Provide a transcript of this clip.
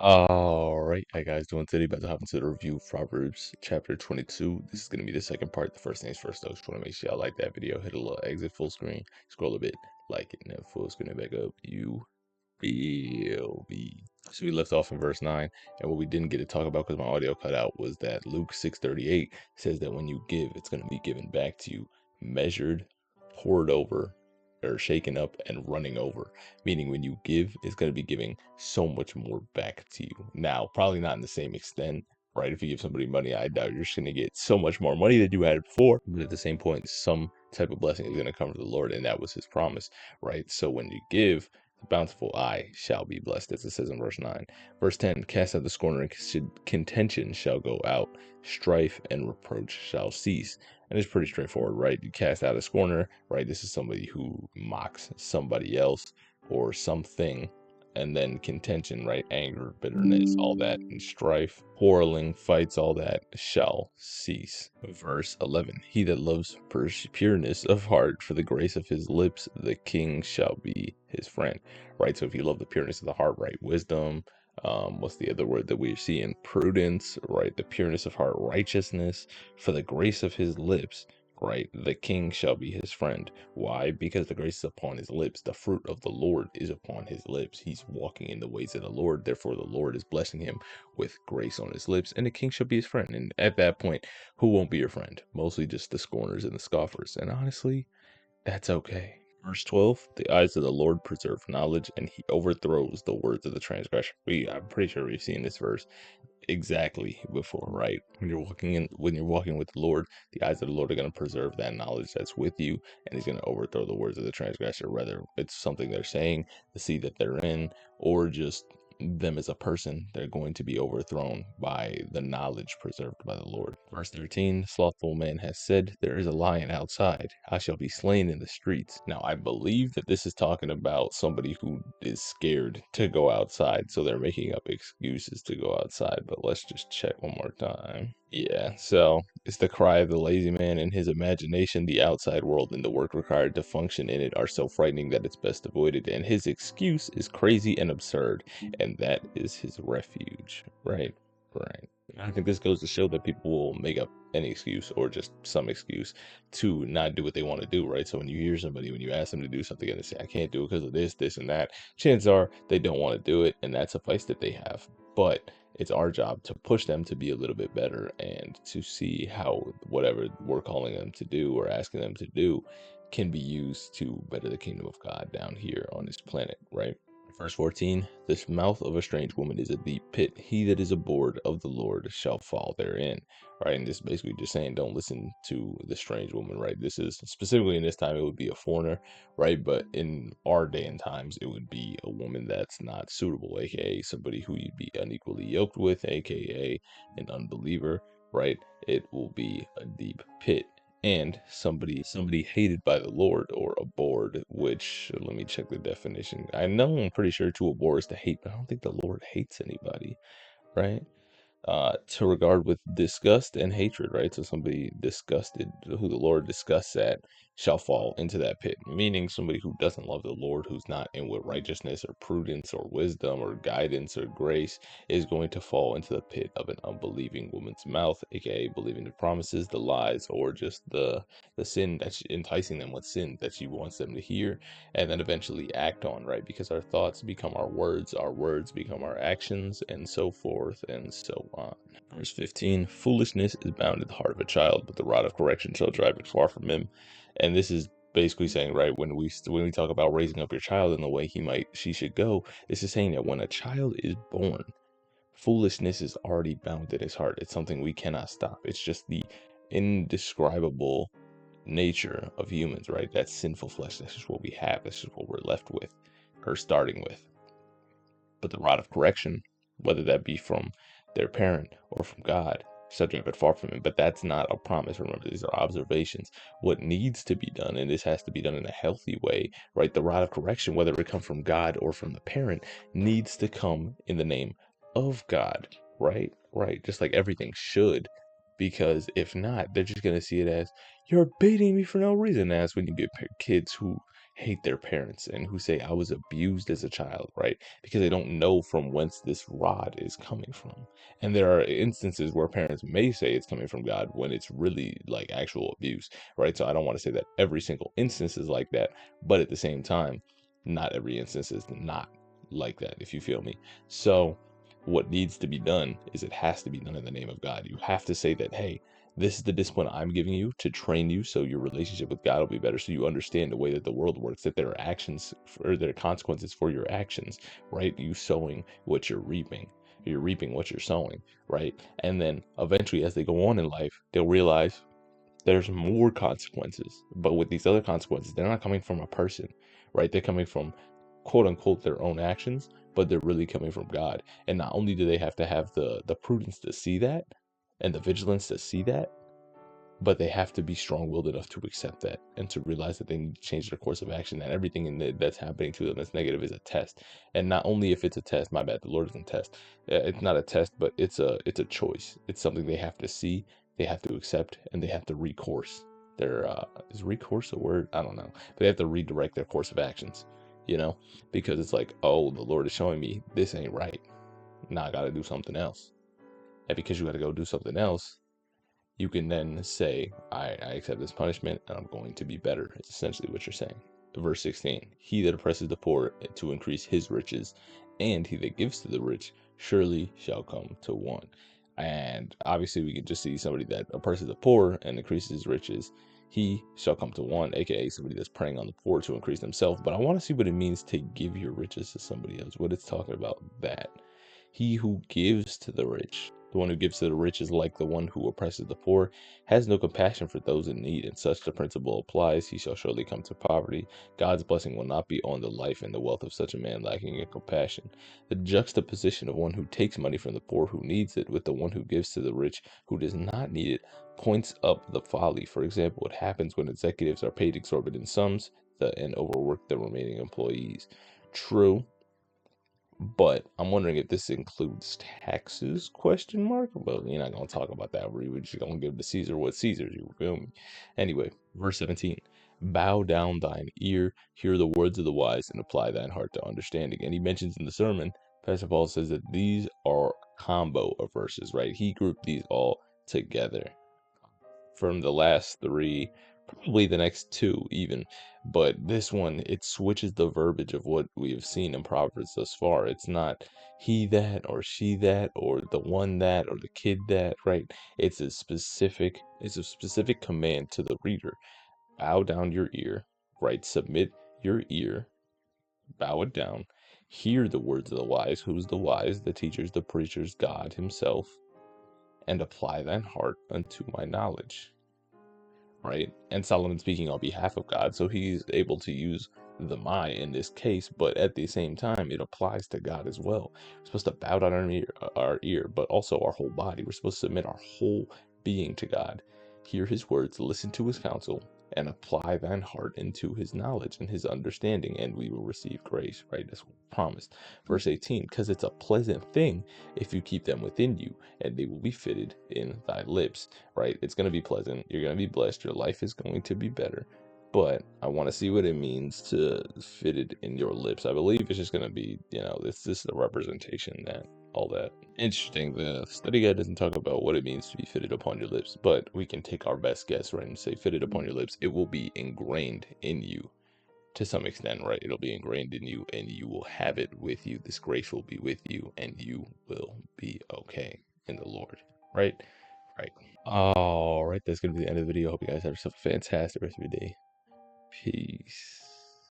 All right, how you guys doing today? About to hop into the review of Proverbs chapter 22. This is going to be the second part. The first things first, though. Just want to make sure y'all like that video. Hit a little exit full screen, scroll a bit, like it, and then full screen it back up. You feel me? So we left off in verse 9, and what we didn't get to talk about because my audio cut out was that Luke 6:38 says that when you give, it's going to be given back to you, measured, poured over, or shaken up and running over. Meaning when you give, it's going to be giving so much more back to you. Now, probably not in the same extent, right? If you give somebody money, I doubt you're just going to get so much more money than you had before. But at the same point, some type of blessing is going to come from the Lord, and that was his promise, right? So when you give, the bountiful eye shall be blessed, as it says in verse 9. Verse 10, cast out the scorner, and contention shall go out, strife and reproach shall cease. And it's pretty straightforward, right? You cast out a scorner, right? This is somebody who mocks somebody else or something. And then contention, right? Anger, bitterness, all that, and strife, quarreling, fights, all that shall cease. Verse 11, he that loves pureness of heart, for the grace of his lips, the king shall be his friend, right? So if you love the pureness of the heart, right? Wisdom, what's the other word that we see in prudence, right? The pureness of heart, righteousness, for the grace of his lips, right? The king shall be his friend. Why? Because the grace is upon his lips. The fruit of the Lord is upon his lips. He's walking in the ways of the Lord. Therefore, the Lord is blessing him with grace on his lips, and the king shall be his friend. And at that point, who won't be your friend? Mostly just the scorners and the scoffers. And honestly, that's okay. Verse 12, the eyes of the Lord preserve knowledge, and he overthrows the words of the transgressor. I'm pretty sure we've seen this verse exactly before, right? When you're walking with the Lord, the eyes of the Lord are going to preserve that knowledge that's with you, and he's going to overthrow the words of the transgressor, whether it's something they're saying, the seed that they're in, or just them as a person. They're going to be overthrown by the knowledge preserved by the Lord. Verse 13, slothful man has said, there is a lion outside, I shall be slain in the streets. Now I believe that this is talking about somebody who is scared to go outside, so they're making up excuses to go outside. But let's just check one more time. Yeah, so it's the cry of the lazy man. In his imagination, the outside world and the work required to function in it are so frightening that it's best avoided, and his excuse is crazy and absurd, and that is his refuge. Right. I think this goes to show that people will make up any excuse or just some excuse to not do what they want to do, right? So when you hear somebody, when you ask them to do something and they say, I can't do it because of this, and that, chances are they don't want to do it, and that's a vice that they have. But it's our job to push them to be a little bit better and to see how whatever we're calling them to do or asking them to do can be used to better the kingdom of God down here on this planet, right? Verse 14, this mouth of a strange woman is a deep pit. He that is abhorred of the Lord shall fall therein. Right. And this is basically just saying don't listen to the strange woman, right? This is specifically in this time, it would be a foreigner, right? But in our day and times, it would be a woman that's not suitable, aka somebody who you'd be unequally yoked with, aka an unbeliever, right? It will be a deep pit. And somebody hated by the Lord or abhorred, which let me check the definition. I'm pretty sure to abhor is to hate, but I don't think the Lord hates anybody, right? To regard with disgust and hatred, right? So somebody disgusted, who the Lord disgusts at, shall fall into that pit. Meaning somebody who doesn't love the Lord, who's not in with righteousness or prudence or wisdom or guidance or grace, is going to fall into the pit of an unbelieving woman's mouth, aka believing the promises, the lies, or just the sin that's enticing them with sin that she wants them to hear, and then eventually act on, right? Because our thoughts become our words become our actions, and so forth and so on. Verse 15, foolishness is bound in the heart of a child, but the rod of correction shall drive it far from him. And this is basically saying, right, when we talk about raising up your child in the way she should go, this is saying that when a child is born, foolishness is already bound in his heart. It's something we cannot stop. It's just the indescribable nature of humans, right? That's sinful flesh. That's just what we have. That's just what we're left with or starting with. But the rod of correction, whether that be from their parent or from God, shall drive it far from him. But that's not a promise. Remember, these are observations. What needs to be done, and this has to be done in a healthy way, right? The rod of correction, whether it come from God or from the parent, needs to come in the name of God, right? Right. Just like everything should. Because if not, they're just going to see it as you're baiting me for no reason. That's when you get kids who hate their parents and who say I was abused as a child, right? Because they don't know from whence this rod is coming from. And there are instances where parents may say it's coming from God when it's really like actual abuse, right? So I don't want to say that every single instance is like that, but at the same time, not every instance is not like that, if you feel me. So what needs to be done is it has to be done in the name of God. You have to say that, hey, this is the discipline I'm giving you to train you so your relationship with God will be better, so you understand the way that the world works, that there are actions or there are consequences for your actions, right? You sowing what you're reaping what you're sowing, right? And then eventually, as they go on in life, they'll realize there's more consequences. But with these other consequences, they're not coming from a person, right? They're coming from quote unquote their own actions, but they're really coming from God. And not only do they have to have the prudence to see that and the vigilance to see that, but they have to be strong-willed enough to accept that and to realize that they need to change their course of action, that everything that's happening to them that's negative is a test. And not only if it's a test, my bad, the Lord doesn't test. It's not a test, but it's a choice. It's something they have to see, they have to accept, and they have to recourse. Their is recourse a word? I don't know. But they have to redirect their course of actions, you know, because it's like, oh, the Lord is showing me this ain't right. Now I got to do something else. And because you got to go do something else, you can then say, I accept this punishment and I'm going to be better. It's essentially what you're saying. Verse 16, he that oppresses the poor to increase his riches, and he that gives to the rich surely shall come to want. And obviously we can just see somebody that oppresses the poor and increases his riches. He shall come to want, aka somebody that's preying on the poor to increase themselves. But I want to see what it means to give your riches to somebody else. What it's talking about that. He who gives to the rich, the one who gives to the rich is like the one who oppresses the poor, has no compassion for those in need, and such the principle applies. He shall surely come to poverty. God's blessing will not be on the life and the wealth of such a man lacking in compassion. The juxtaposition of one who takes money from the poor who needs it with the one who gives to the rich who does not need it points up the folly. For example, what happens when executives are paid exorbitant sums and overwork the remaining employees. True. But I'm wondering if this includes taxes, question mark? But you're not going to talk about that. We're just going to give to Caesar what Caesar's, you feel me? Anyway, verse 17. Bow down thine ear, hear the words of the wise, and apply thine heart to understanding. And he mentions in the sermon, Pastor Paul says that these are combo of verses, right? He grouped these all together from the last three, probably the next two even. But this one, it switches the verbiage of what we have seen in Proverbs thus far. It's not he that or she that or the one that or the kid that, right? It's a specific command to the reader. Bow down your ear, right? Submit your ear, bow it down. Hear the words of the wise. Who's the wise? The teachers, the preachers, God himself. And apply thine heart unto my knowledge, right? And Solomon speaking on behalf of God, so he's able to use the my in this case, but at the same time, it applies to God as well. We're supposed to bow down our ear, but also our whole body. We're supposed to submit our whole being to God, hear his words, listen to his counsel, and apply thine heart into his knowledge and his understanding, and we will receive grace, right? That's what promised. Verse 18, because it's a pleasant thing if you keep them within you, and they will be fitted in thy lips, right? It's going to be pleasant. You're going to be blessed. Your life is going to be better. But I want to see what it means to fit it in your lips. I believe it's just going to be, this is the representation that all that. Interesting. The study guide doesn't talk about what it means to be fitted upon your lips, but we can take our best guess, right, and say fitted upon your lips. It will be ingrained in you to some extent, right? It'll be ingrained in you and you will have it with you. This grace will be with you and you will be okay in the Lord, right? Right. All right. That's going to be the end of the video. Hope you guys have yourself a fantastic rest of your day. Peace.